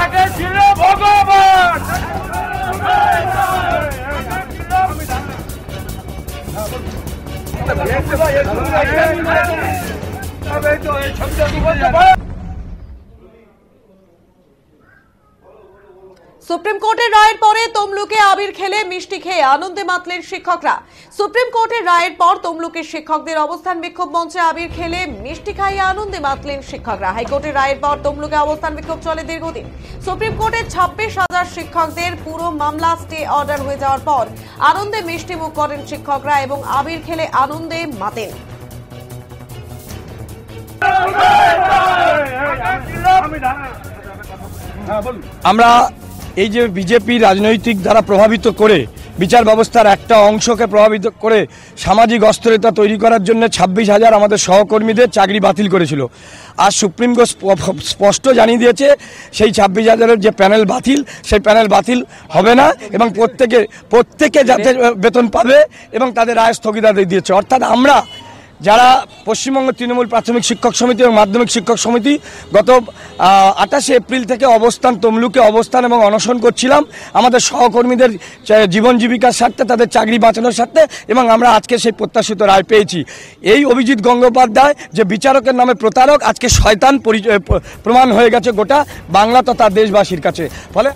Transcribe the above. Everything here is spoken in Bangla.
আগে ছিল ভগবান। সুপ্রিম কোর্টের রায়ের পরে তমলুকে আবির খেলে মিষ্টি খেয়ে আনন্দে মাতলেন শিক্ষকরা। সুপ্রিম কোর্টের রায়ের পর তমলুকের শিক্ষকদের অবস্থান বিক্ষোভ মঞ্চে আবির খেলে মিষ্টি খাইয়ে আনন্দে মাতলেন শিক্ষকরা। হাইকোর্টের রায়ের পর তমলুকে অবস্থান বিক্ষোভ চলে দীর্ঘদিন। সুপ্রিম কোর্টের 26,000 শিক্ষকদের পুরো মামলা স্টে অর্ডার হয়ে যাওয়ার পর আনন্দে মিষ্টি মুখ করেন শিক্ষকরা এবং আবির খেলে আনন্দে মাতেন। আমরা এই যে বিজেপি রাজনৈতিক দ্বারা প্রভাবিত করে বিচার ব্যবস্থার একটা অংশকে প্রভাবিত করে সামাজিক অস্থিরতা তৈরি করার জন্য 26,000 আমাদের সহকর্মীদের চাকরি বাতিল করেছিল। আর সুপ্রিম কোর্ট স্পষ্ট জানিয়ে দিয়েছে সেই 26,000-এর যে প্যানেল বাতিল, সেই প্যানেল বাতিল হবে না এবং প্রত্যেকে যাতে বেতন পাবে এবং তাদের রায় স্থগিতাদেশ দিয়েছে। অর্থাৎ আমরা যারা পশ্চিমবঙ্গ তৃণমূল প্রাথমিক শিক্ষক সমিতি এবং মাধ্যমিক শিক্ষক সমিতি গত 28 এপ্রিল থেকে তমলুকে অবস্থান এবং অনশন করছিলাম আমাদের সহকর্মীদের জীবন জীবিকার স্বার্থে, তাদের চাকরি বাঁচানোর স্বার্থে, এবং আমরা আজকে সেই প্রত্যাশিত রায় পেয়েছি। এই অভিজিৎ গঙ্গোপাধ্যায় যে বিচারকের নামে প্রতারক, আজকে শয়তান প্রমাণ হয়ে গেছে গোটা বাংলা তথা দেশবাসীর কাছে। ফলে